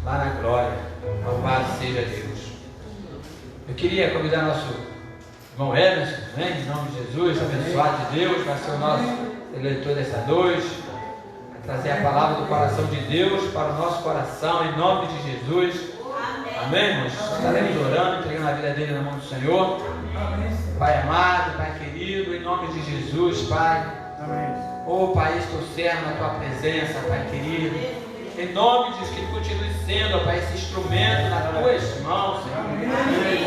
lá na glória. Louvado seja Deus. Eu queria convidar nosso irmão Emerson, né, em nome de Jesus, abençoado de Deus, vai ser o nosso eleitor dessa noite, vai trazer a palavra do coração de Deus para o nosso coração, em nome de Jesus. Amém, irmãos? Estaremos orando, entregando a vida dele na mão do Senhor. Pai amado, Pai querido, em nome de Jesus, Pai. Oh, Pai, estou certo na Tua presença, Pai querido. Em nome de Jesus, que Ele continue sendo, Pai, esse instrumento nas Tuas mãos, Senhor.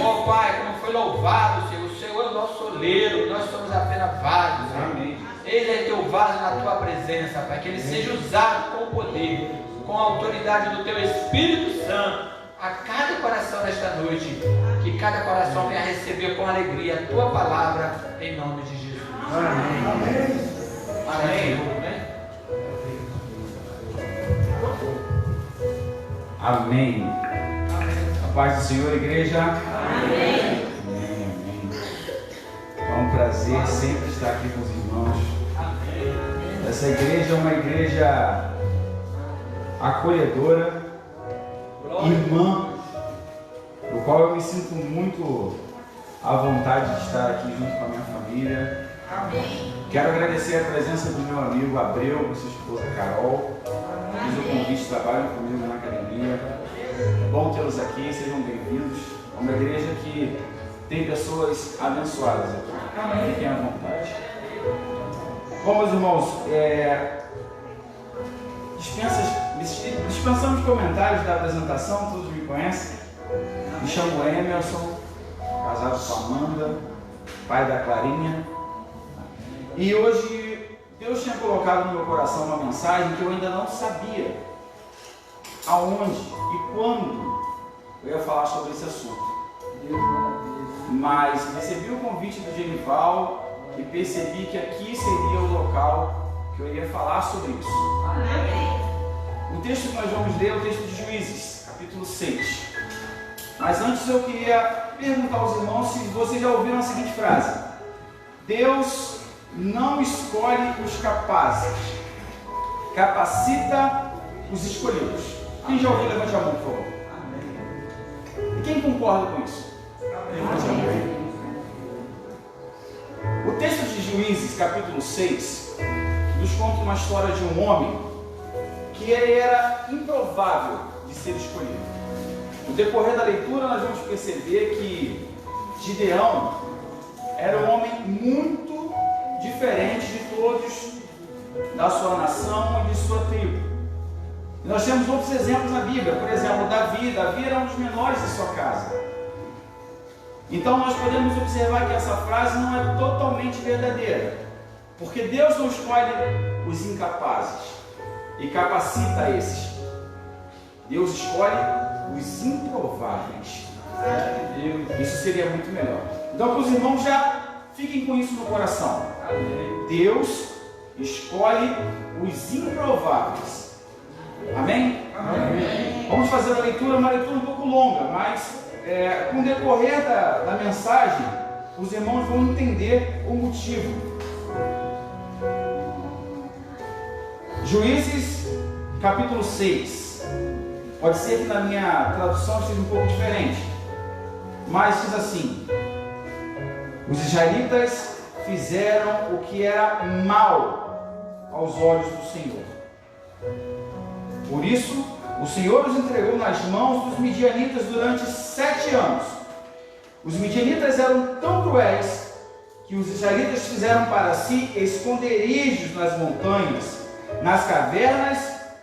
Oh, Pai, como foi louvado, Senhor. O Senhor é o nosso oleiro, nós somos apenas vasos, Senhor. Ele é Teu vaso na Tua presença, Pai. Que Ele seja usado com poder, com a autoridade do Teu Espírito Santo, a cada coração nesta noite. Que cada coração venha receber com alegria a Tua palavra, em nome de Jesus. Amém. Amém. Amém. A paz do Senhor, igreja. Amém. Amém. É um prazer sempre estar aqui com os irmãos. Essa igreja é uma igreja acolhedora, irmã, no qual eu me sinto muito à vontade de estar aqui junto com a minha família. Quero agradecer a presença do meu amigo Abreu, sua esposa Carol. Fiz o convite, trabalham comigo na academia. É bom tê-los aqui, sejam bem-vindos. É uma igreja que tem pessoas abençoadas aqui. Fiquem à vontade. Bom, meus irmãos, dispensamos comentários da apresentação, todos me conhecem. Me chamo Emerson, casado com a Amanda, pai da Clarinha. E hoje Deus tinha colocado no meu coração uma mensagem que eu ainda não sabia aonde e quando eu ia falar sobre esse assunto. Mas recebi o convite do Genival e percebi que aqui seria o local que eu iria falar sobre isso. O texto que nós vamos ler é o texto de Juízes, capítulo 6. Mas antes eu queria perguntar aos irmãos se vocês já ouviram a seguinte frase: Deus não escolhe os capazes, capacita os escolhidos. Quem já ouviu, levante a mão, por favor. E quem concorda com isso? Levante a mão. O texto de Juízes, capítulo 6, nos conta uma história de um homem que ele era improvável de ser escolhido. No decorrer da leitura, nós vamos perceber que Gideão era um homem muito diferente de todos da sua nação e de sua tribo. E nós temos outros exemplos na Bíblia. Por exemplo, Davi era um dos menores de sua casa. Então nós podemos observar que essa frase não é totalmente verdadeira, porque Deus não escolhe os incapazes e capacita esses. Deus escolhe os improváveis. Isso seria muito melhor. Então, para os irmãos já fiquem com isso no coração. Deus escolhe os improváveis. Amém? Amém. Vamos fazer a leitura, uma leitura um pouco longa, mas com o decorrer da mensagem, os irmãos vão entender o motivo. Juízes, capítulo 6. Pode ser que na minha tradução esteja um pouco diferente, mas diz assim: os israelitas fizeram o que era mal aos olhos do Senhor. Por isso, o Senhor os entregou nas mãos dos midianitas durante 7 anos. Os midianitas eram tão cruéis que os israelitas fizeram para si esconderijos nas montanhas, nas cavernas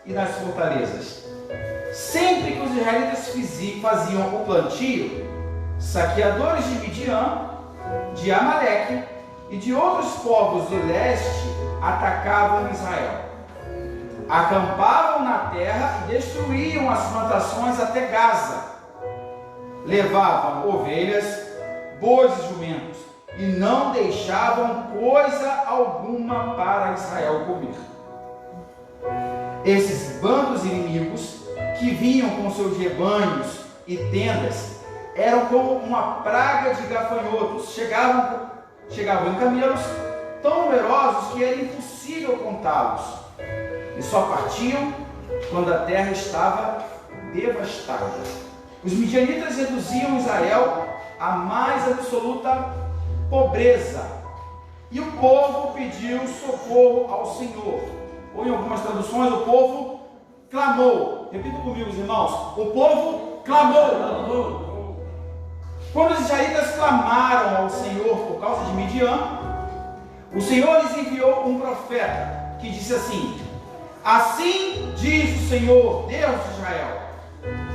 e nas fortalezas. Sempre que os israelitas faziam o plantio, saqueadores de Midian, de Amaleque e de outros povos do leste atacavam Israel. Acampavam na terra e destruíam as plantações até Gaza. Levavam ovelhas, bois e jumentos e não deixavam coisa alguma para Israel comer. Esses bandos inimigos que vinham com seus rebanhos e tendas eram como uma praga de gafanhotos. Chegavam em camelos tão numerosos que era impossível contá-los. E só partiam quando a terra estava devastada. Os midianitas reduziam Israel à mais absoluta pobreza. E o povo pediu socorro ao Senhor. Ou em algumas traduções, o povo clamou. Repita comigo, irmãos. O povo clamou. Quando os israelitas clamaram ao Senhor por causa de Midian, o Senhor lhes enviou um profeta que disse assim: assim diz o Senhor, Deus de Israel: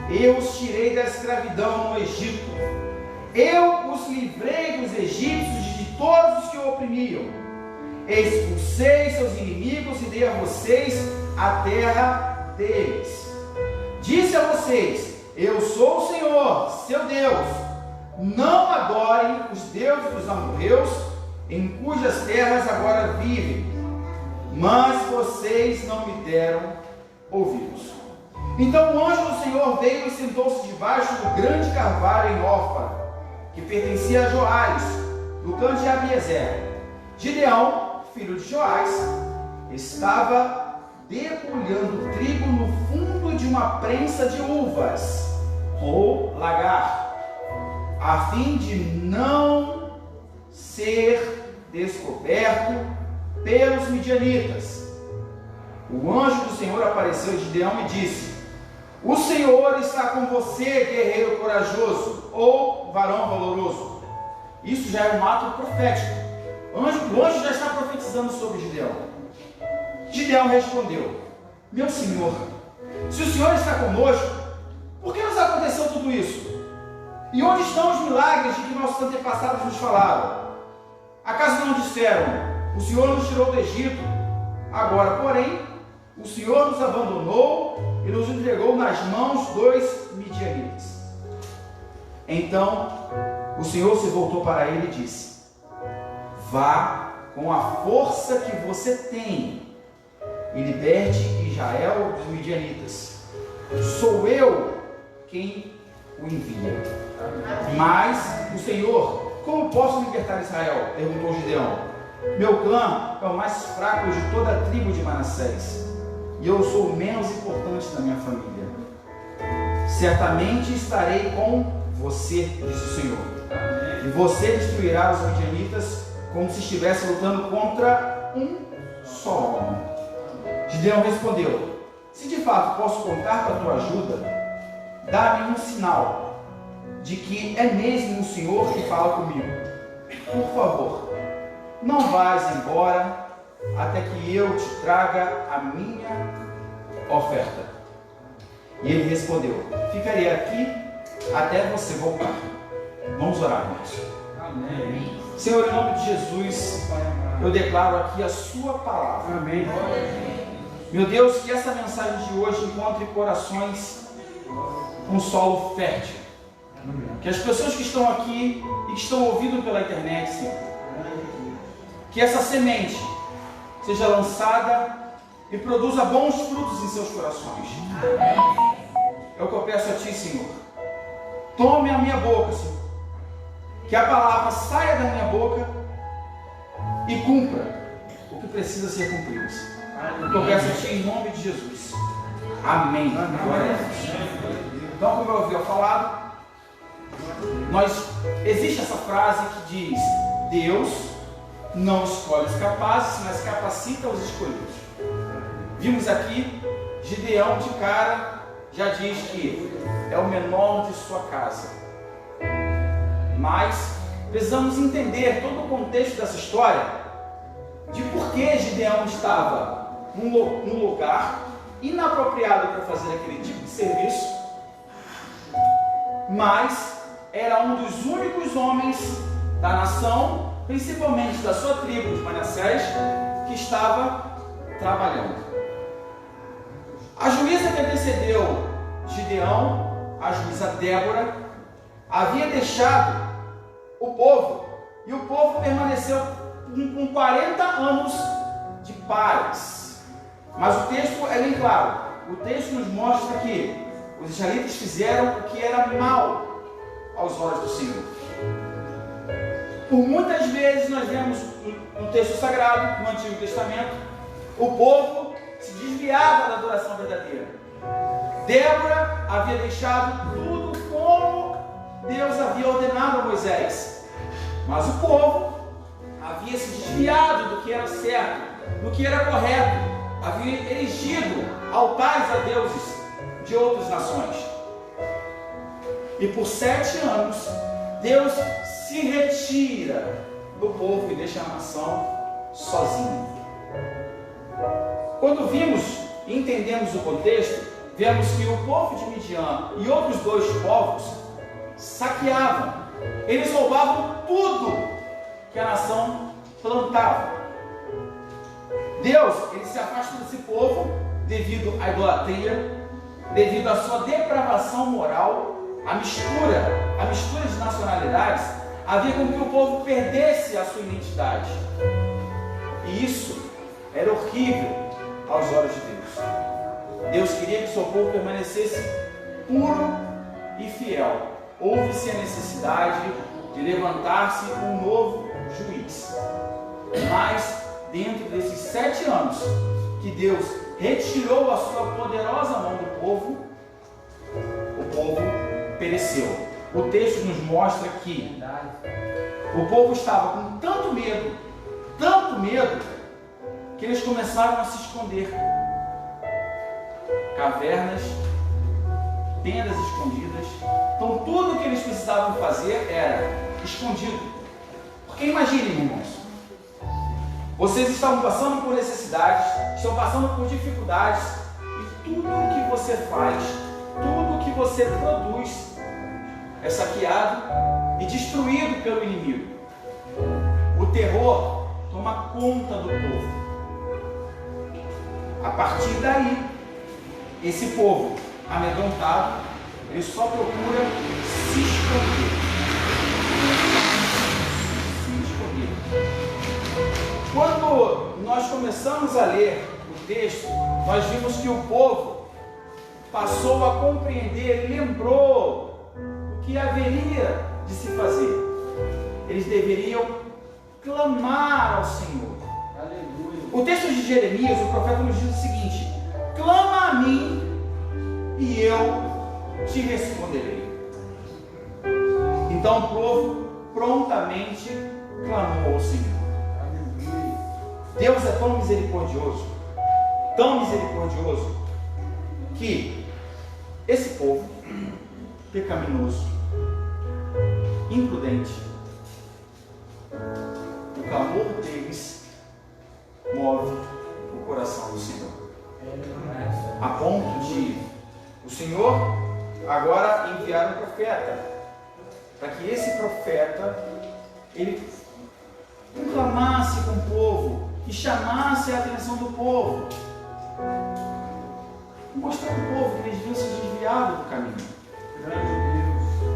eu os tirei da escravidão no Egito. Eu os livrei dos egípcios e de todos os que o oprimiam. Expulsei seus inimigos e dei a vocês a terra deles. Disse a vocês: eu sou o Senhor, seu Deus. Não adorem os deuses dos amorreus, em cujas terras agora vivem. Mas vocês não me deram ouvidos. Então o anjo do Senhor veio e sentou-se debaixo do grande carvalho em Ofra, que pertencia a Joás, do clã de Abiezer. Gideão, filho de Joás, estava debulhando trigo no fundo de uma prensa de uvas, ou lagar, a fim de não ser descoberto pelos midianitas. O anjo do Senhor apareceu a Gideão e disse: o Senhor está com você, guerreiro corajoso, ou varão valoroso. Isso já é um ato profético. O anjo já está profetizando sobre Gideão. Gideão respondeu: meu Senhor, se o Senhor está conosco, por que nos aconteceu tudo isso? E onde estão os milagres de que nossos antepassados nos falaram? Acaso não disseram: o Senhor nos tirou do Egito? Agora, porém, o Senhor nos abandonou e nos entregou nas mãos dos midianitas. Então o Senhor se voltou para ele e disse: vá com a força que você tem e liberte Israel dos midianitas. Sou eu quem o envia. Mas o Senhor: como posso libertar Israel? Perguntou Gideão. Meu clã é o mais fraco de toda a tribo de Manassés, e eu sou o menos importante da minha família. Certamente estarei com você, disse o Senhor, e você destruirá os midianitas como se estivesse lutando contra um só homem. Gideão respondeu: se de fato posso contar com a tua ajuda, dá-me um sinal de que é mesmo o Senhor que fala comigo. Por favor, não vás embora até que eu te traga a minha oferta. E ele respondeu: ficarei aqui até você voltar. Vamos orar, irmãos. Amém. Senhor, em nome de Jesus, eu declaro aqui a sua palavra. Amém. Meu Deus, que essa mensagem de hoje encontre corações com solo fértil. Que as pessoas que estão aqui e que estão ouvindo pela internet, Senhor, que essa semente seja lançada e produza bons frutos em seus corações. É o que eu peço a Ti, Senhor. Tome a minha boca, Senhor. Que a palavra saia da minha boca e cumpra o que precisa ser cumprido. É o que eu peço a Ti em nome de Jesus. Amém. Glória a Deus. Então, como eu havia falado, existe essa frase que diz: Deus não escolhe os capazes, mas capacita os escolhidos. Vimos aqui, Gideão de cara já diz que é o menor de sua casa. Mas precisamos entender todo o contexto dessa história, de por que Gideão estava num lugar inapropriado para fazer aquele tipo de serviço, mas era um dos únicos homens da nação, principalmente da sua tribo de Manassés, que estava trabalhando. A juíza que antecedeu Gideão, a juíza Débora, havia deixado o povo, e o povo permaneceu com 40 anos de paz. Mas o texto é bem claro. O texto nos mostra que os israelitas fizeram o que era mal aos olhos do Senhor. Por muitas vezes nós vemos no texto sagrado, no Antigo Testamento, o povo se desviava da adoração verdadeira. Débora havia deixado tudo como Deus havia ordenado a Moisés. Mas o povo havia se desviado do que era certo, do que era correto. Havia erigido altares a deuses de outras nações. E por 7 anos, Deus se retira do povo e deixa a nação sozinha. Quando vimos e entendemos o contexto, vemos que o povo de Midian e outros 2 povos saqueavam. Eles roubavam tudo que a nação plantava. Deus, ele se afasta desse povo devido à idolatria, devido à sua depravação moral, a mistura de nacionalidades, havia com que o povo perdesse a sua identidade. E isso era horrível aos olhos de Deus. Deus queria que o seu povo permanecesse puro e fiel. Houve-se a necessidade de levantar-se um novo juiz. Mas, dentro desses 7 anos que Deus retirou a sua poderosa mão do povo, o povo pereceu. O texto nos mostra que o povo estava com tanto medo, que eles começaram a se esconder. Cavernas, tendas escondidas. Então tudo o que eles precisavam fazer era escondido. Porque imaginem, irmãos, vocês estavam passando por necessidades, estão passando por dificuldades, e tudo o que você faz, tudo o que você produz é saqueado e destruído pelo inimigo. O terror toma conta do povo. A partir daí, esse povo amedrontado, ele só procura se esconder. Quando nós começamos a ler o texto, nós vimos que o povo passou a compreender e lembrou o que haveria de se fazer. Eles deveriam clamar ao Senhor. Aleluia. O texto de Jeremias, o profeta nos diz o seguinte: clama a mim e eu te responderei. Então o povo prontamente clamou ao Senhor. Deus é tão misericordioso, que esse povo pecaminoso, imprudente, o clamor deles move o coração do Senhor, a ponto de o Senhor agora enviar um profeta, para que esse profeta ele conclamasse com o povo e chamasse a atenção do povo, mostrar ao povo que eles deviam se desviar do caminho.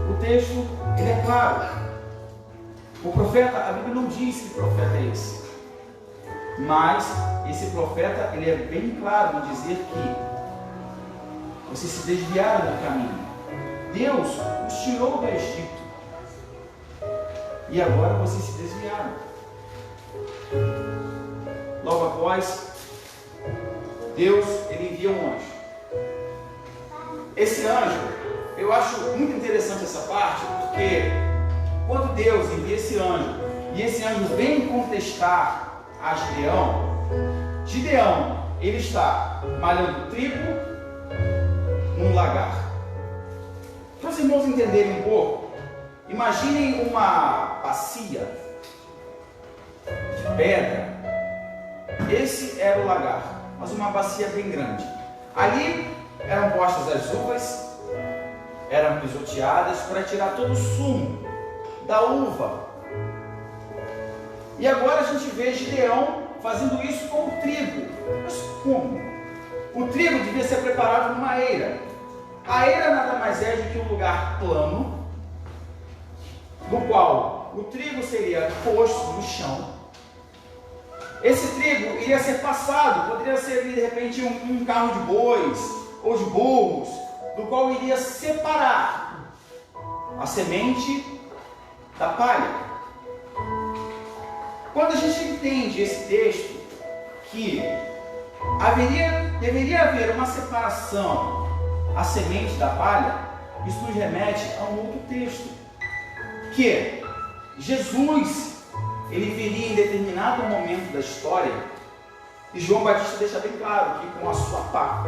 O texto ele é claro. O profeta, a Bíblia não diz que profeta é esse, mas esse profeta ele é bem claro em dizer que vocês se desviaram do caminho. Deus os tirou do Egito e agora vocês se desviaram. Logo após, Deus ele envia um anjo. Esse anjo, eu acho muito interessante essa parte, porque quando Deus envia esse anjo, e esse anjo vem contestar a Gideão, ele está malhando trigo num lagar. Para os irmãos entenderem um pouco, imaginem uma bacia de pedra. Esse era o lagar, mas uma bacia bem grande. Ali eram postas as uvas, eram pisoteadas para tirar todo o sumo da uva. E agora a gente vê Gideão fazendo isso com o trigo. Mas como? O trigo devia ser preparado numa eira. A eira nada mais é do que um lugar plano, no qual o trigo seria posto no chão. Esse trigo iria ser passado, poderia ser de repente um carro de bois ou de burros, do qual iria separar a semente da palha. Quando a gente entende esse texto, que deveria haver uma separação a semente da palha, isso nos remete a um outro texto, que Jesus, ele viria em determinado momento da história, e João Batista deixa bem claro que com a sua pá,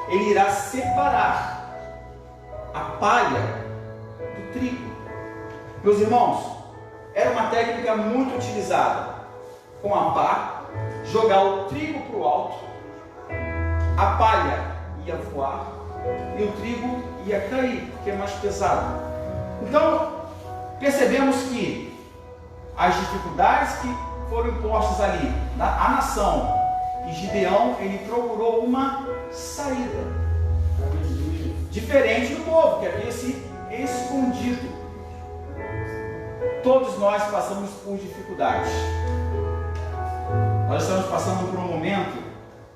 ele irá separar a palha do trigo. Meus irmãos, era uma técnica muito utilizada. Com a pá, jogar o trigo para o alto, a palha ia voar e o trigo ia cair, porque é mais pesado. Então, percebemos que as dificuldades que foram impostas ali à nação, e Gideão, ele procurou uma saída diferente do povo que havia se escondido. Todos nós passamos por dificuldades. Nós estamos passando por um momento,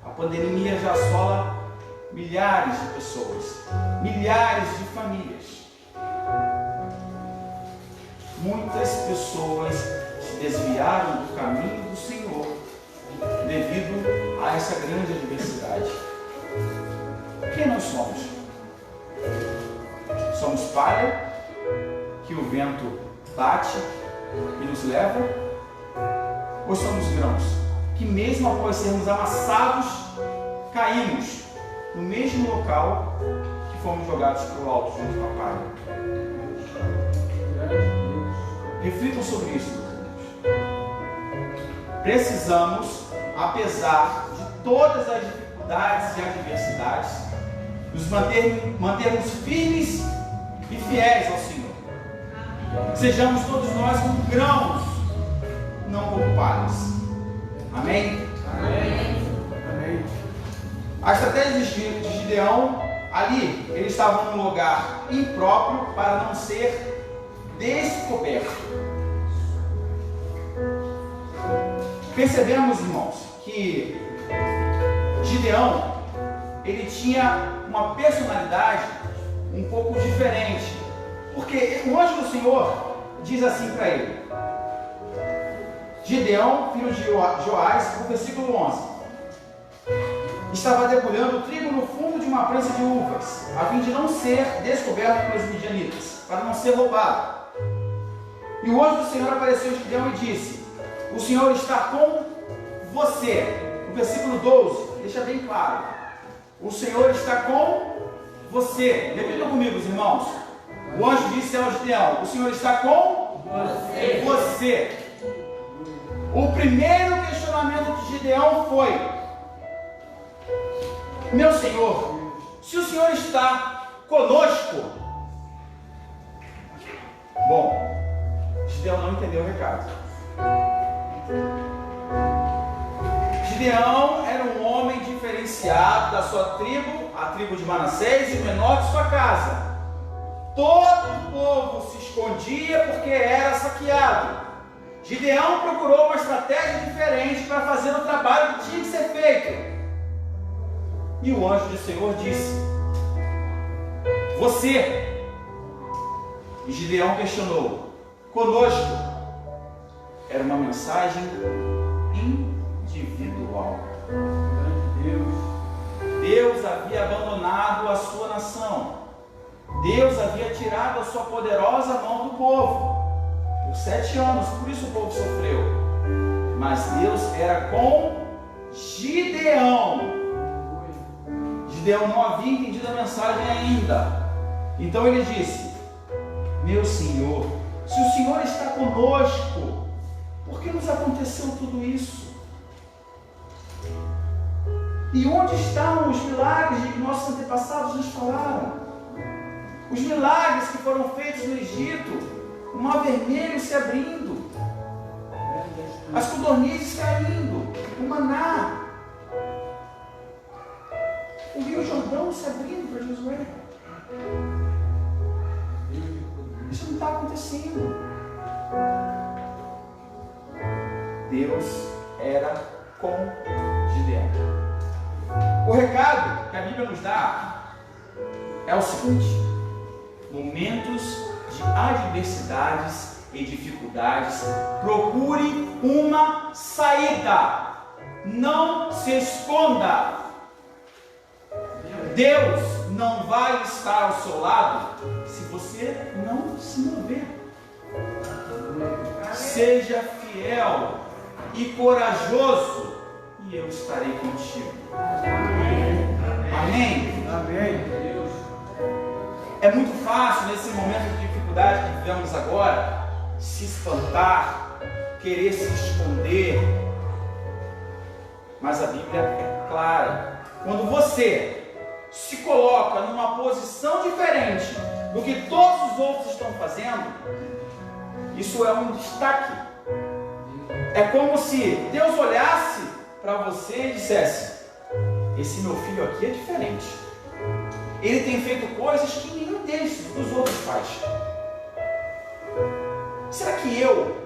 a pandemia já assola milhares de pessoas, milhares de famílias. Muitas pessoas se desviaram do caminho do Senhor devido a essa grande adversidade. Quem nós somos? Somos palha que o vento bate e nos leva? Ou somos grãos que, mesmo após sermos amassados, caímos no mesmo local que fomos jogados para o alto junto com a palha? Reflitam sobre isso. Precisamos, apesar de todas as dificuldades e adversidades, nos mantermos firmes e fiéis ao Senhor. Sejamos todos nós como grãos, não como palhas. Amém? Amém. Amém. A estratégia de Gideão, ali, ele estava num lugar impróprio para não ser descoberto. Percebemos, irmãos, que Gideão, ele tinha uma personalidade um pouco diferente, porque o anjo do Senhor diz assim para ele, Gideão, filho de Joás, no versículo 11, estava debulhando o trigo no fundo de uma prensa de uvas, a fim de não ser descoberto pelos midianitas, para não ser roubado. E o anjo do Senhor apareceu a Gideão e disse, o Senhor está com você. No versículo 12, deixa bem claro, o Senhor está com você. Repitam comigo, irmãos. O anjo disse ao Gideão, o Senhor está com você. O primeiro questionamento de Gideão foi, meu Senhor, se o Senhor está conosco. Bom, Gideão não entendeu o recado. Gideão era um homem diferenciado da sua tribo, a tribo de Manassés, e o menor de sua casa. Todo o povo se escondia porque era saqueado. Gideão procurou uma estratégia diferente para fazer o trabalho que tinha que ser feito. E o anjo do Senhor disse, você. E Gideão questionou, conosco. Era uma mensagem individual. Deus havia abandonado a sua nação. Deus havia tirado a sua poderosa mão do povo. Por 7 anos, por isso o povo sofreu. Mas Deus era com Gideão. Gideão não havia entendido a mensagem ainda. Então ele disse, meu Senhor, se o Senhor está conosco, por que nos aconteceu tudo isso? E onde estão os milagres de que nossos antepassados nos falaram? Os milagres que foram feitos no Egito, o mar vermelho se abrindo, as codornizes caindo, o maná, o rio Jordão se abrindo para Josué. Isso não está acontecendo. Deus era com Gideão. O recado que a Bíblia nos dá é o seguinte: momentos de adversidades e dificuldades, procure uma saída, não se esconda. Deus não vai estar ao seu lado se você não se mover. Seja fiel e corajoso, e eu estarei contigo. Amém? Amém. É muito fácil nesse momento de dificuldade que vivemos agora se espantar, querer se esconder. Mas a Bíblia é clara. Quando você se coloca numa posição diferente do que todos os outros estão fazendo, isso é um destaque. É como se Deus olhasse para você e dissesse: esse meu filho aqui é diferente. Ele tem feito coisas que nenhum dos outros faz. Será que eu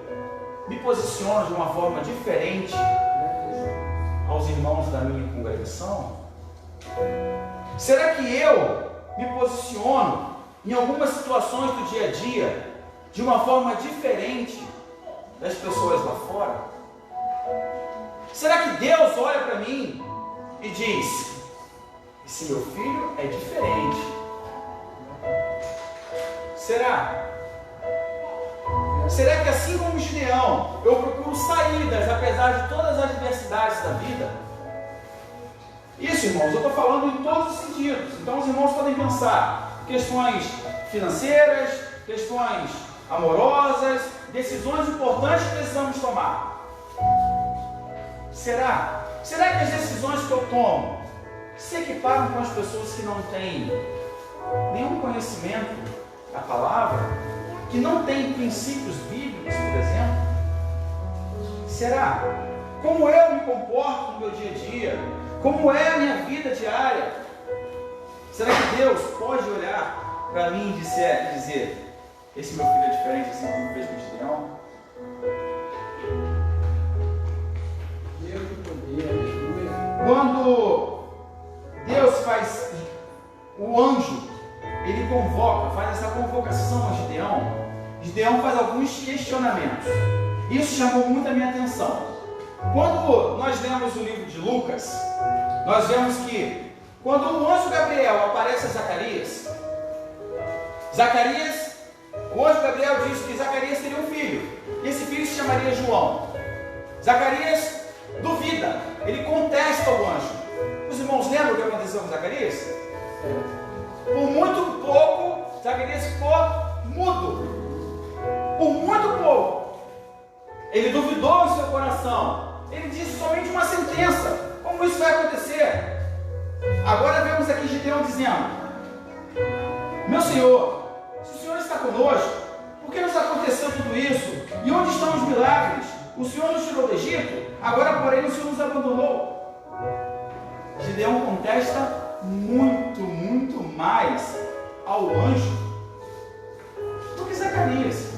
me posiciono de uma forma diferente aos irmãos da minha congregação? Será que eu me posiciono em algumas situações do dia a dia de uma forma diferente das pessoas lá fora? Será que Deus olha para mim e diz: esse meu filho é diferente? Será? Será que assim como Gideão, eu procuro saídas apesar de todas as adversidades da vida? Isso, irmãos, eu estou falando em todos os sentidos. Então os irmãos podem pensar questões financeiras, questões amorosas, decisões importantes que precisamos tomar. Será? Será que as decisões que eu tomo se equiparam com as pessoas que não têm nenhum conhecimento da palavra, que não têm princípios bíblicos, por exemplo? Será? Como eu me comporto no meu dia a dia? Como é a minha vida diária? Será que Deus pode olhar para mim e dizer: esse meu filho é diferente, assim como fez com Gideão? Quando Deus faz, o anjo, ele convoca, faz essa convocação a Gideão, Gideão faz alguns questionamentos. Isso chamou muito a minha atenção. Quando nós lemos o livro de Lucas, nós vemos que quando o anjo Gabriel aparece a Zacarias, o anjo Gabriel diz que Zacarias teria um filho, e esse filho se chamaria João. Zacarias duvida, ele contesta o anjo. Os irmãos lembram o que aconteceu com Zacarias? Por muito pouco, Zacarias ficou mudo. Por muito pouco. Ele duvidou em seu coração. Ele disse somente uma sentença. Como isso vai acontecer? Agora vemos aqui Gideão dizendo: meu Senhor, se o Senhor está conosco, por que nos aconteceu tudo isso? E onde estão os milagres? O Senhor nos tirou do Egito, agora porém o Senhor nos abandonou. Gideão contesta muito mais ao anjo do que Zacarias.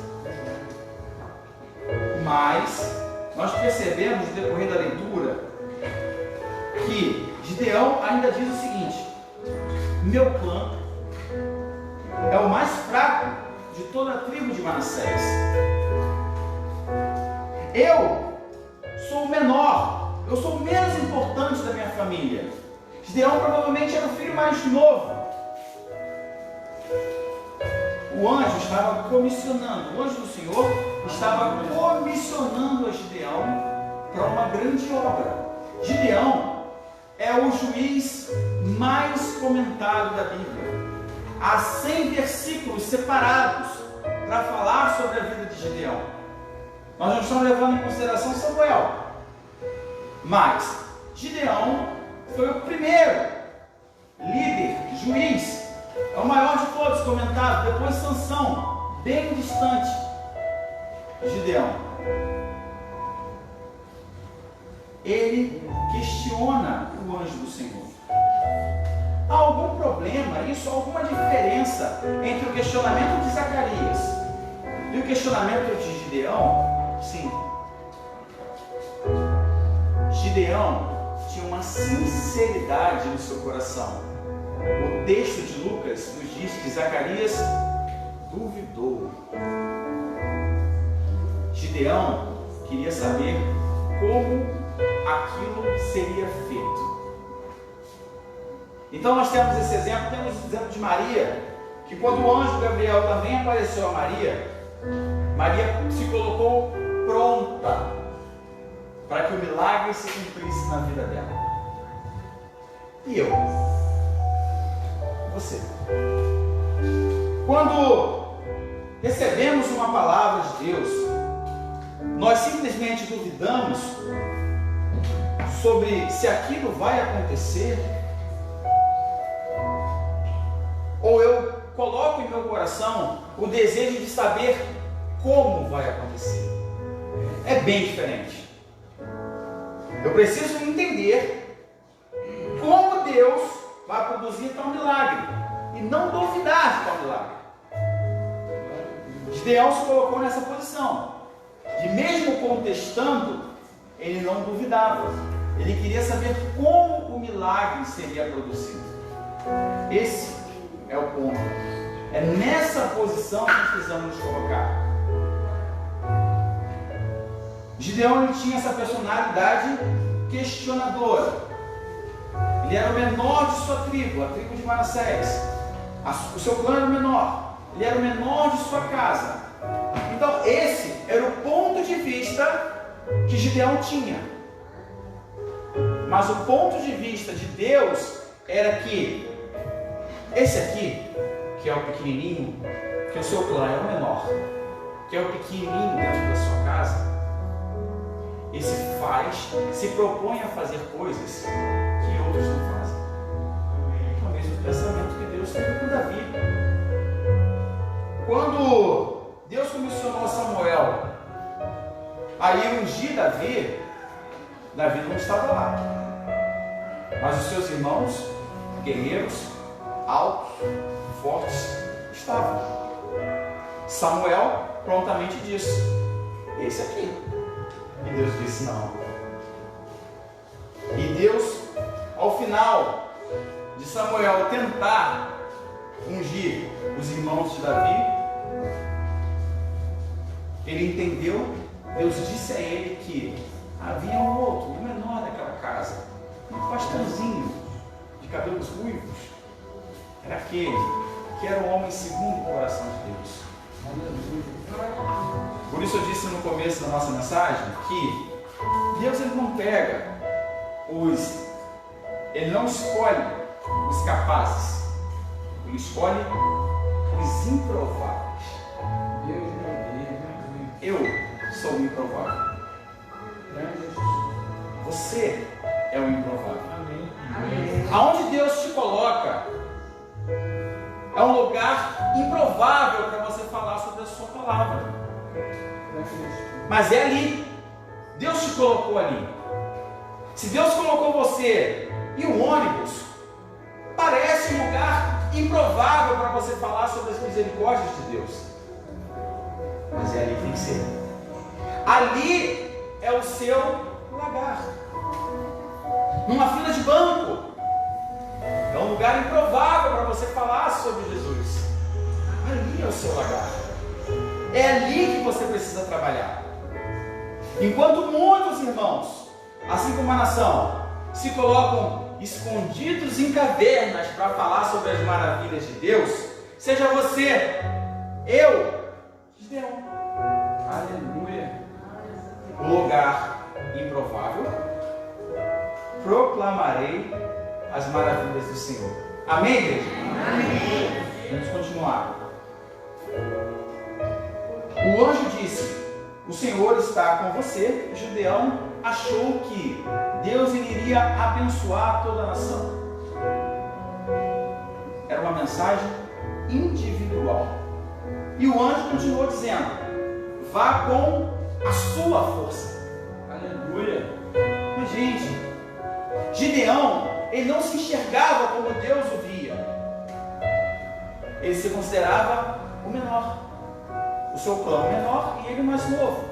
Mas nós percebemos no decorrer da leitura que Gideão ainda diz o seguinte: meu clã é o mais fraco de toda a tribo de Manassés. Eu sou o menor, eu sou o menos importante da minha família. Gideão provavelmente era o filho mais novo. O anjo estava comissionando, o anjo do Senhor estava comissionando a Gideão para uma grande obra. Gideão é o juiz mais comentado da Bíblia. Há 100 versículos separados para falar sobre a vida de Gideão. Nós não estamos levando em consideração Samuel, mas Gideão foi o primeiro líder, juiz, é o maior de todos comentado, depois Sansão, bem distante, Gideão. Ele questiona o anjo do Senhor. Há algum problema, alguma diferença entre o questionamento de Zacarias e o questionamento de Gideão? Sim. Gideão tinha uma sinceridade no seu coração. O texto de Lucas nos diz que Zacarias duvidou. Gideão queria saber como aquilo seria feito. Então nós temos esse exemplo, temos o exemplo de Maria, que quando o anjo Gabriel também apareceu a Maria, Maria se colocou pronta para que o milagre se cumprisse na vida dela. E eu? Você? Quando recebemos uma palavra de Deus, nós simplesmente duvidamos sobre se aquilo vai acontecer, ou eu coloco em meu coração o desejo de saber como vai acontecer. É bem diferente. Eu preciso entender como Deus vai produzir tal milagre e não duvidar de tal milagre. Gideão se colocou nessa posição de, mesmo contestando, ele não duvidava. Ele queria saber como o milagre seria produzido. Esse é o ponto. É nessa posição que nós precisamos nos colocar. Gideão, ele tinha essa personalidade questionadora. Ele era o menor de sua tribo, a tribo de Manassés. O seu clã era o menor. Ele era o menor de sua casa. Então esse era o ponto de vista que Gideão tinha. Mas o ponto de vista de Deus era que esse aqui, que é o pequenininho, que o seu clã é o menor, que é o pequenininho dentro da sua casa, esse se propõe a fazer coisas que outros não fazem. É o mesmo pensamento que Deus teve com Davi. Quando Deus comissionou Samuel a ir ungir Davi, Davi não estava lá, mas os seus irmãos, guerreiros, altos, fortes, estavam. Samuel prontamente disse: esse aqui. E Deus disse: não. E Deus, ao final de Samuel tentar ungir os irmãos de Davi, ele entendeu. Deus disse a ele que havia um outro, o menor daquela casa, um pastorzinho de cabelos ruivos. Era aquele que era o homem segundo o coração de Deus. Por isso eu disse no começo da nossa mensagem que Deus, ele não pega ele não escolhe os capazes, ele escolhe os improváveis. Eu sou o improvável. Você é o improvável. Aonde Deus te coloca é um lugar improvável para você falar sobre a sua palavra. Mas é ali. Deus te colocou ali. Se Deus colocou você e o ônibus, parece um lugar improvável para você falar sobre as misericórdias de Deus. Mas é ali que tem que ser. Ali é o seu lugar. Numa fila de banco, é um lugar improvável para você falar sobre Jesus. Ali é o seu lugar. É ali que você precisa trabalhar. Enquanto muitos irmãos, assim como a nação, se colocam escondidos em cavernas para falar sobre as maravilhas de Deus, seja você, eu, Gideão. Aleluia. O lugar improvável, proclamarei as maravilhas do Senhor. Amém, igreja? Amém. Vamos continuar. O anjo disse: o Senhor está com você. E Gideão achou que Deus iria abençoar toda a nação. Era uma mensagem individual. E o anjo continuou dizendo: vá com a sua força. Aleluia. Mas, gente, Gideão, ele não se enxergava como Deus o via. Ele se considerava o menor. O seu clã menor e ele o mais novo.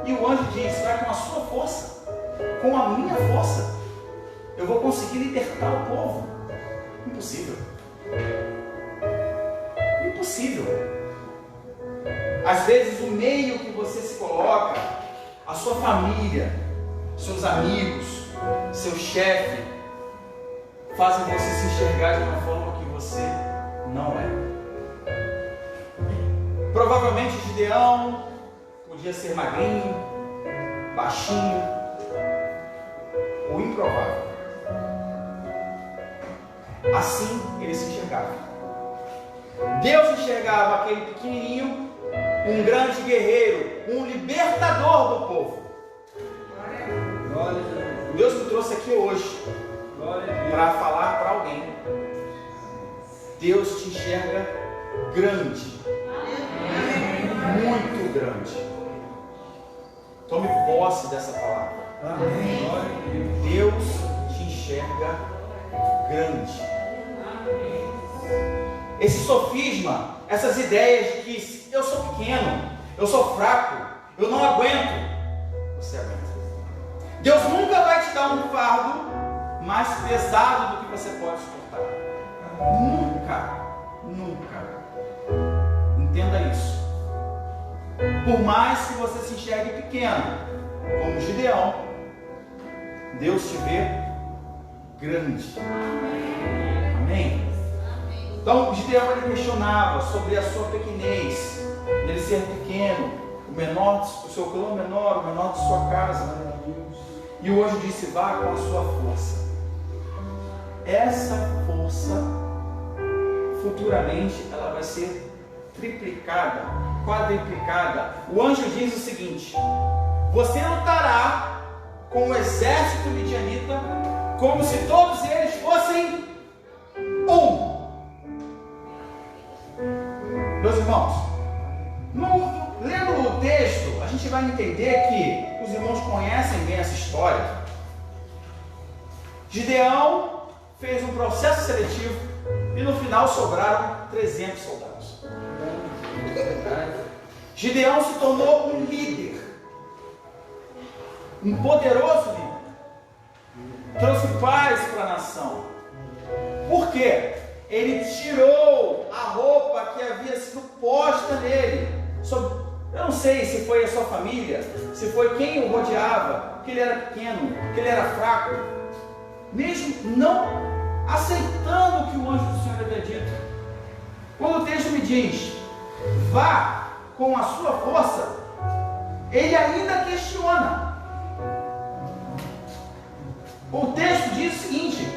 E o anjo diz: vai com a sua força, com a minha força, eu vou conseguir libertar o povo. Impossível. Impossível. Às vezes o meio que você se coloca, a sua família, seus amigos, seu chefe, fazem você se enxergar de uma forma que você não é. Provavelmente Gideão podia ser magrinho, baixinho, ou improvável. Assim ele se enxergava. Deus enxergava aquele pequenininho, um grande guerreiro, um libertador do povo. Deus me trouxe aqui hoje para falar para alguém. Deus te enxerga grande, muito grande. Tome posse dessa palavra. Deus te enxerga grande. Esse sofisma, essas ideias de que eu sou pequeno, eu sou fraco, eu não aguento, você aguenta. Deus nunca vai te dar um fardo mais pesado do que você pode suportar. Nunca, nunca. Entenda isso. Por mais que você se enxergue pequeno, como Gideão, Deus te vê grande. Amém? Então Gideão, ele questionava sobre a sua pequenez, dele ser pequeno, o seu clã menor, o menor de sua casa. E o anjo disse: vá com a sua força. Essa força, futuramente, ela vai ser triplicada, quadriplicada. O anjo diz o seguinte: você lutará com o exército midianita como se todos eles fossem um. Meus irmãos, lendo o texto, a gente vai entender que os irmãos conhecem bem essa história. Gideão fez um processo seletivo e no final sobraram 300 soldados. Gideão se tornou um líder, um poderoso líder, trouxe paz para a nação. Por quê? Ele tirou a roupa que havia sido posta nele. Eu não sei se foi a sua família, se foi quem o rodeava, que ele era pequeno, que ele era fraco, mesmo não aceitando o que o anjo do Senhor havia dito. Quando o texto me diz: vá com a sua força, ele ainda questiona. O texto diz o seguinte: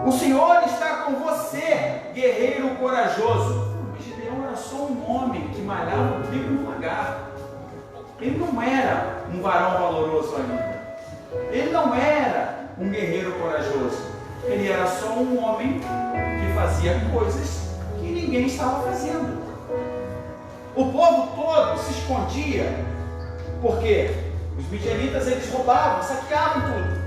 o Senhor está com você, guerreiro corajoso. Mas Gideão era só um homem que malhava o trigo no lagar. Ele não era um varão valoroso ainda. Ele não era um guerreiro corajoso. Ele era só um homem que fazia coisas que ninguém estava fazendo. O povo todo se escondia, porque os midianitas, eles roubavam, saqueavam tudo.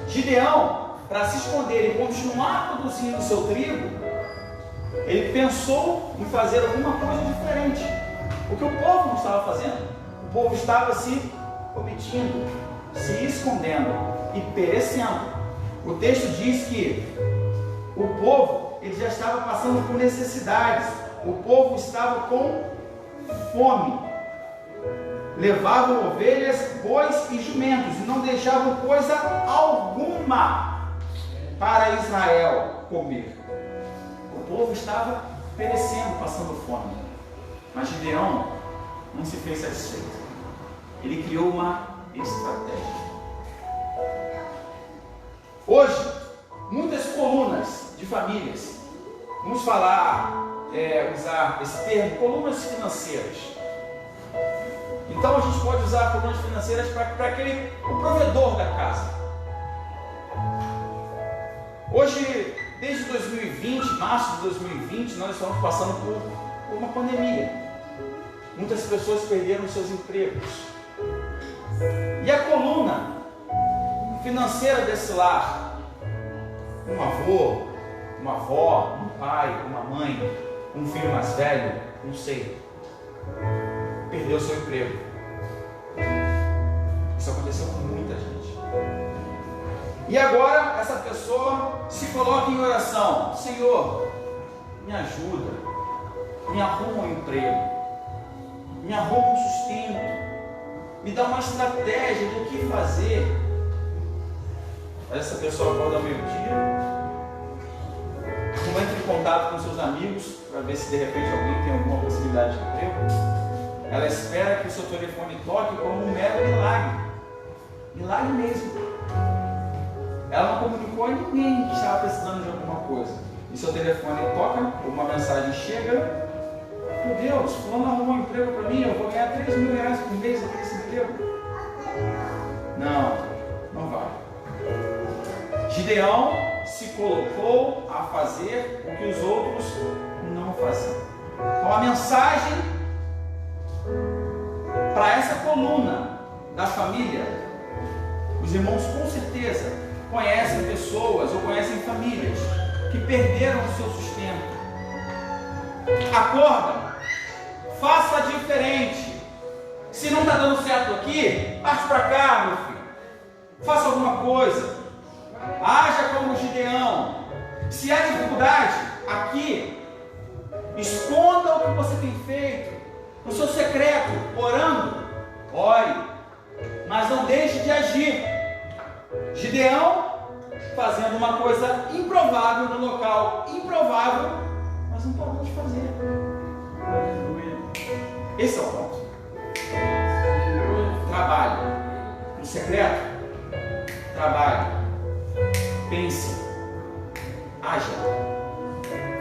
Gideão, para se esconder e continuar produzindo o seu trigo, ele pensou em fazer alguma coisa diferente. O que o povo não estava fazendo? O povo estava se omitindo, se escondendo e perecendo. O texto diz que o povo, ele já estava passando por necessidades. O povo estava com fome. Levavam ovelhas, bois e jumentos e não deixavam coisa alguma para Israel comer. O povo estava perecendo, passando fome. Mas Gideão não se fez satisfeito. Ele criou uma estratégia. Hoje, muitas colunas de famílias, vamos usar esse termo, colunas financeiras. Então a gente pode usar colunas financeiras para o provedor da casa. Hoje, desde 2020, março de 2020, nós estamos passando por uma pandemia. Muitas pessoas perderam seus empregos. E a coluna financeira desse lar, um avô, uma avó, um pai, uma mãe, um filho mais velho, não sei, perdeu seu emprego. Isso aconteceu com muita gente. E agora essa pessoa se coloca em oração: Senhor, me ajuda, me arruma um emprego, me arruma um sustento, me dá uma estratégia do que fazer. Mas essa pessoa acorda ao meio-dia, não entra em contato com seus amigos para ver se de repente alguém tem alguma possibilidade de emprego. Ela espera que o seu telefone toque como um mero milagre. Milagre mesmo. Ela não comunicou a ninguém que estava precisando de alguma coisa. E seu telefone toca, uma mensagem chega. Meu Deus, fulano arrumou um emprego para mim, eu vou ganhar 3 mil reais por mês aqui nesse emprego. Não, não vai. Gideão se colocou a fazer o que os outros não faziam. Então a mensagem para essa coluna da família, os irmãos com certeza conhecem pessoas ou conhecem famílias que perderam o seu sustento. Acorda, faça diferente. Se não está dando certo aqui, parte para cá, meu filho. Faça alguma coisa. Haja como Gideão. Se há dificuldade aqui, esconda o que você tem feito no seu secreto, orando. Ore, mas não deixe de agir. Gideão fazendo uma coisa improvável no local improvável, mas não parou de fazer. Esse é o ponto. Trabalhe no secreto. Trabalhe. Pense. Haja.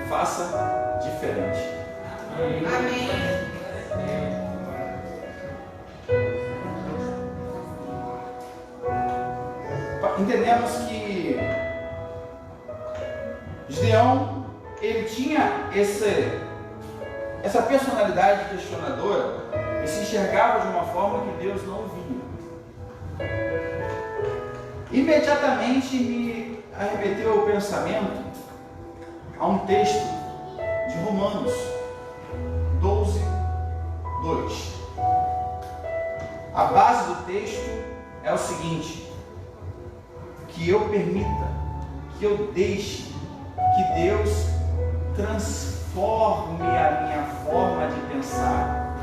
Faça diferente. Amém. Entendemos que Gideão, ele tinha essa personalidade questionadora e se enxergava de uma forma que Deus não via. Imediatamente me arremeteu o pensamento a um texto de Romanos 12, 2. A base do texto é o seguinte: que eu permita, que eu deixe que Deus transforme a minha forma de pensar,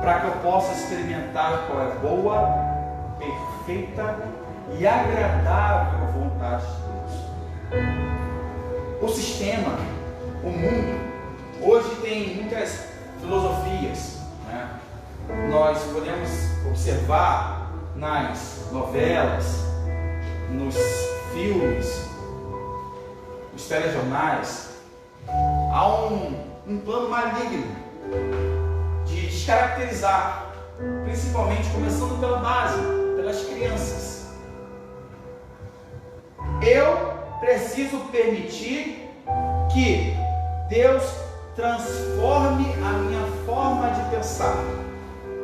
para que eu possa experimentar qual é boa, perfeita e agradável vontade de Deus. O sistema, o mundo, hoje tem muitas filosofias, né? Nós podemos observar nas novelas, nos filmes, nos telejornais, há um plano maligno de descaracterizar, principalmente começando pela base, pelas crianças. Eu preciso permitir que Deus transforme a minha forma de pensar,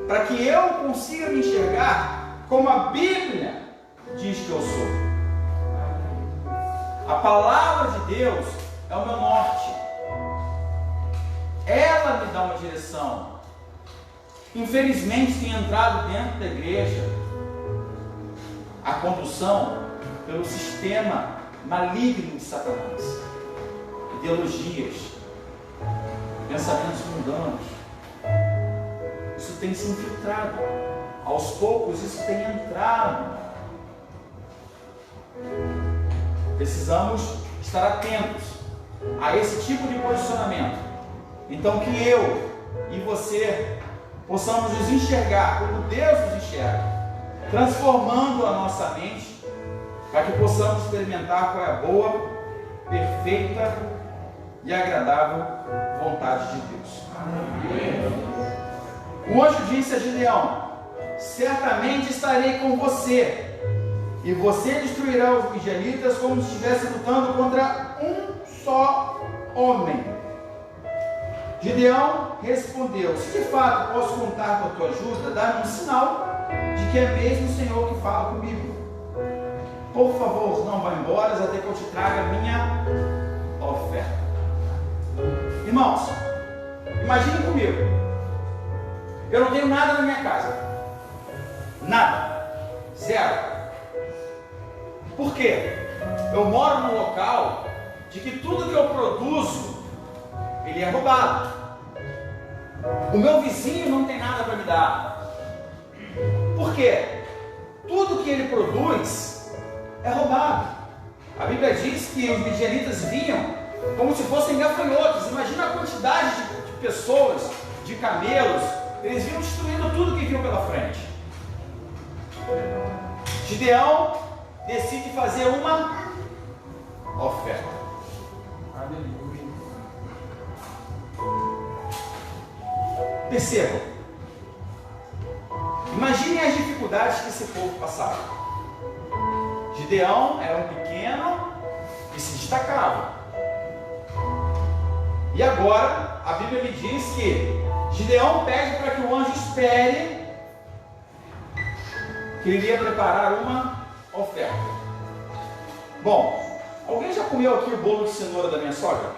para que eu consiga me enxergar como a Bíblia diz que eu sou. A palavra de Deus é o meu norte. Ela me dá uma direção. Infelizmente tem entrado dentro da igreja a condução pelo sistema maligno de Satanás. Ideologias, pensamentos mundanos. Isso tem se infiltrado. Aos poucos isso tem entrado. Precisamos estar atentos a esse tipo de posicionamento. Então que eu e você possamos nos enxergar como Deus nos enxerga, transformando a nossa mente, para que possamos experimentar qual é a boa, perfeita e agradável vontade de Deus. O anjo disse a Gideão: certamente estarei com você, e você destruirá os midianitas como se estivesse lutando contra um só homem. Gideão respondeu: se de fato posso contar com a tua ajuda, dá-me um sinal de que é mesmo o Senhor que fala comigo. Por favor, não vá embora até que eu te traga a minha oferta. Irmãos, imagine comigo, eu não tenho nada na minha casa, nada, zero. Por quê? Eu moro num local de que tudo que eu produzo, ele é roubado. O meu vizinho não tem nada para me dar. Por quê? Tudo que ele produz é roubado. A Bíblia diz que os midianitas vinham como se fossem gafanhotos. Imagina a quantidade de pessoas, de camelos. Eles vinham destruindo tudo que viam pela frente. Gideão decide fazer uma oferta. Percebam. Imaginem as dificuldades que esse povo passava. Gideão era um pequeno e se destacava. E agora, a Bíblia me diz que Gideão pede para que o anjo espere, que ele iria preparar uma oferta. Bom, alguém já comeu aqui o bolo de cenoura da minha sogra?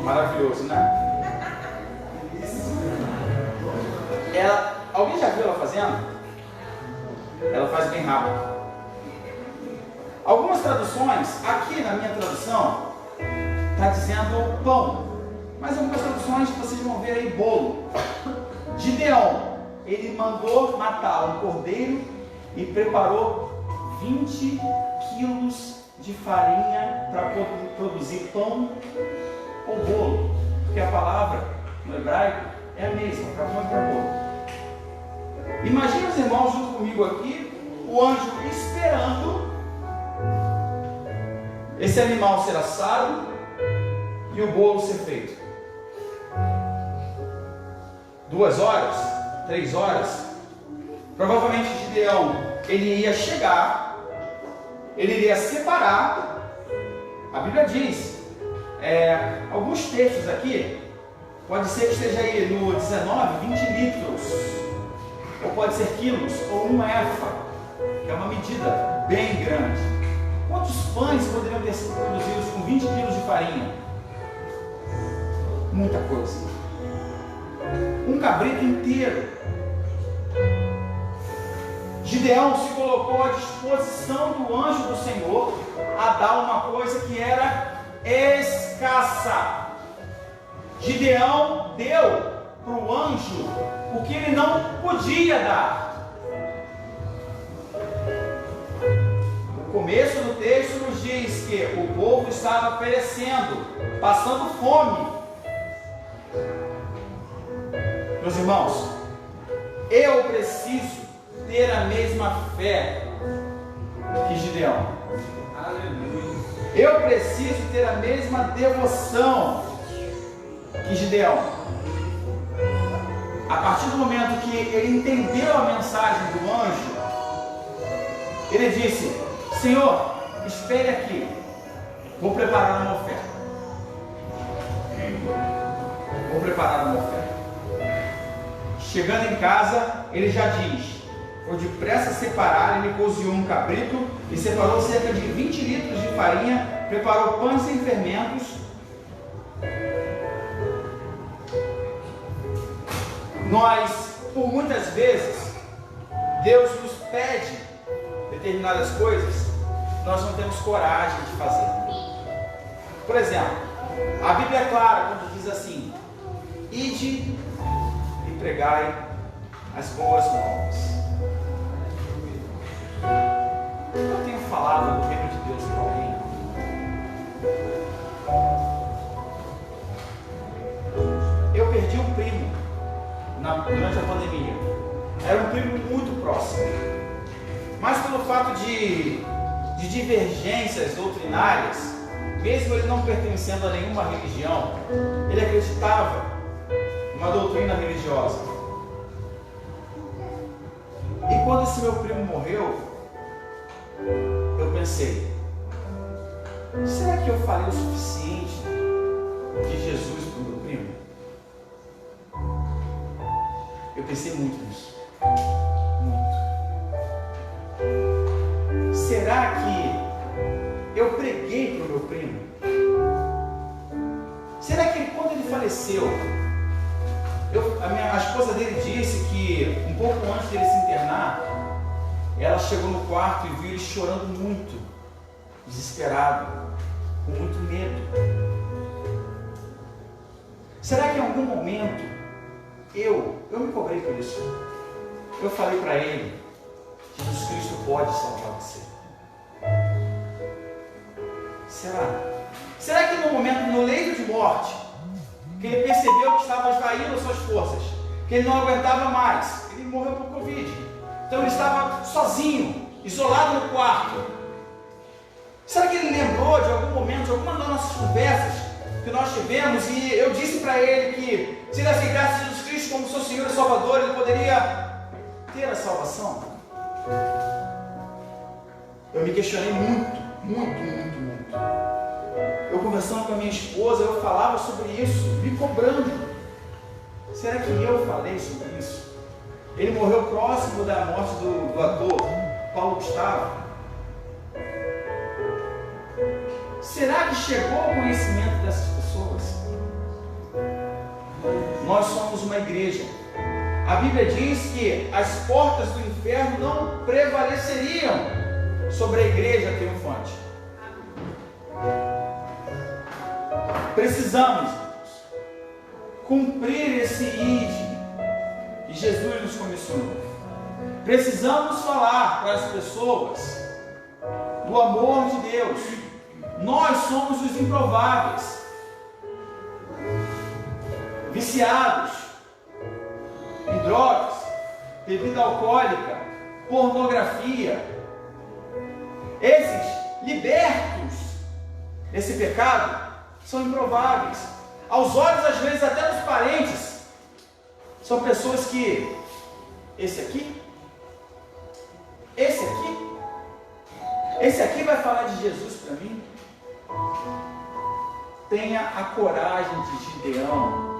Maravilhoso, né? Alguém já viu ela fazendo? Ela faz bem rápido. Algumas traduções, aqui na minha tradução, está dizendo pão. Mas algumas traduções vocês vão ver aí bolo. Gideão, ele mandou matar um cordeiro e preparou 20 quilos de farinha para produzir pão ou bolo. Porque a palavra no hebraico é a mesma, para pão e para bolo. Imagina os irmãos junto comigo aqui, o anjo esperando esse animal ser assado e o bolo ser feito. 2 horas? 3 horas? Provavelmente Gideão, ele ia chegar, ele iria separar. A Bíblia diz, alguns textos aqui, pode ser que esteja aí no 19, 20 litros, ou pode ser quilos, ou 1 efa, que é uma medida bem grande. Quantos pães poderiam ter sido produzidos com 20 quilos de farinha? Muita coisa. Um cabrito inteiro. Gideão se colocou à disposição do anjo do Senhor a dar uma coisa que era escassa. Gideão deu para o anjo o que ele não podia dar. O começo do texto nos diz que o povo estava perecendo, passando fome. Meus irmãos, eu preciso ter a mesma fé que Gideão. Aleluia. Eu preciso ter a mesma devoção que Gideão. A partir do momento que ele entendeu a mensagem do anjo, ele disse: Senhor, espere aqui, vou preparar uma oferta. Vou preparar uma oferta. Chegando em casa, ele já diz: foi depressa separar, ele cozinhou um cabrito e separou cerca de 20 litros de farinha, preparou pães sem fermentos. Nós, por muitas vezes, Deus nos pede determinadas coisas, nós não temos coragem de fazer. Por exemplo, a Bíblia é clara quando diz assim: ide e pregai as boas novas. Eu tenho falado do reino de Deus para alguém. Eu perdi um primo durante a pandemia. Era um primo muito próximo. Mas pelo fato de divergências doutrinárias, mesmo ele não pertencendo a nenhuma religião, ele acreditava numa doutrina religiosa. E quando esse meu primo morreu, eu pensei: será que eu falei o suficiente de Jesus para o meu primo? Eu pensei muito nisso. Muito. Será que eu preguei para o meu primo? Será que quando ele faleceu, a esposa dele disse que um pouco antes dele se internar, ela chegou no quarto e viu ele chorando muito, desesperado, com muito medo. Será que em algum momento eu me cobrei por isso? Eu falei para ele: Jesus Cristo pode salvar você. Será que no momento, no leito de morte, que ele percebeu que estava esvaindo suas forças, que ele não aguentava mais, ele morreu por Covid, então ele estava sozinho, isolado no quarto. Será que ele lembrou de algum momento, de alguma das nossas conversas que nós tivemos, e eu disse para ele que se ele aceitasse Jesus Cristo como seu Senhor e Salvador, ele poderia ter a salvação? Eu me questionei muito. Eu conversando com a minha esposa, eu falava sobre isso, me cobrando. Será que eu falei sobre isso? Ele morreu próximo da morte do ator Paulo Gustavo. Será que chegou ao conhecimento dessas pessoas? Nós somos uma igreja. A Bíblia diz que as portas do inferno não prevaleceriam sobre a igreja triunfante. Precisamos cumprir esse ide que Jesus nos comissionou. Precisamos falar para as pessoas do amor de Deus. Nós somos os improváveis, viciados em drogas, bebida alcoólica, pornografia. Esses libertos desse pecado são improváveis. Aos olhos, às vezes, até dos parentes, são pessoas que, esse aqui vai falar de Jesus para mim. Tenha a coragem de Gideão.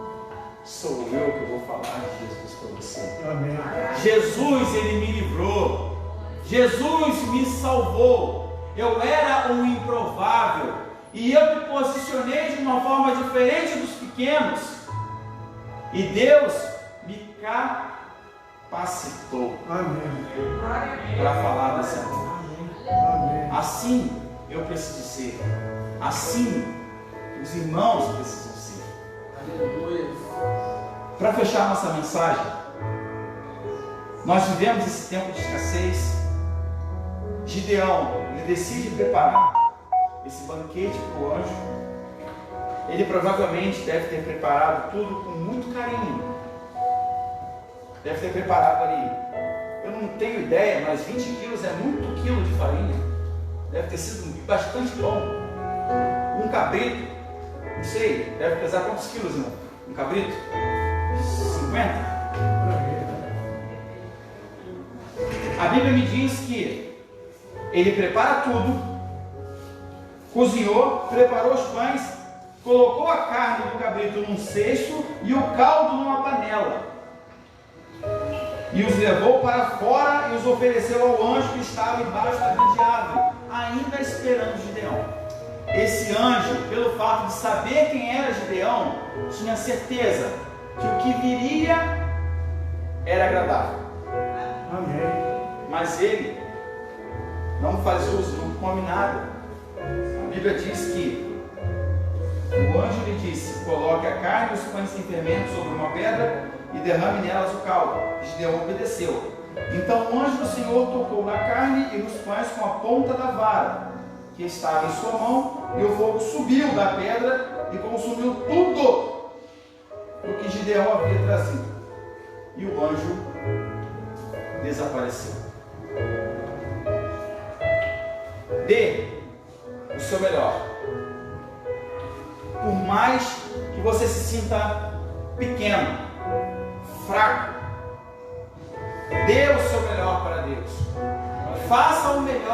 Sou eu que vou falar de Jesus para você. Amém. Jesus, ele me livrou. Jesus me salvou. Eu era um improvável e eu me posicionei de uma forma diferente dos pequenos, e Deus me capacitou para falar desse amor. Assim eu preciso ser. Assim os irmãos precisam ser. Aleluia. Para fechar nossa mensagem, nós vivemos esse tempo de escassez. Gideão, ele decide preparar esse banquete para o anjo. Ele provavelmente deve ter preparado tudo com muito carinho. Deve ter preparado ali, eu não tenho ideia, mas 20 quilos é muito quilo de farinha. Deve ter sido bastante bom. Um cabrito, não sei, deve pesar quantos quilos, irmão? Um cabrito? 50? A Bíblia me diz que ele prepara tudo, cozinhou, preparou os pães, colocou a carne do cabrito num cesto e o caldo numa panela, e os levou para fora e os ofereceu ao anjo que estava embaixo da grande árvore, ainda esperando Gideão. Esse anjo, pelo fato de saber quem era Gideão, tinha certeza que o que viria era agradável. Amém. Mas ele não faz uso, não come nada. A Bíblia diz que o anjo lhe disse: coloque a carne e os pães sem fermento sobre uma pedra e derrame nelas o caldo. Gideão obedeceu. Então o anjo do Senhor tocou na carne e nos pães com a ponta da vara que estava em sua mão, e o fogo subiu da pedra e consumiu tudo o que Gideão havia trazido. E o anjo desapareceu. Dê o seu melhor. Por mais que você se sinta pequeno, fraco, dê o seu melhor para Deus. Faça o melhor.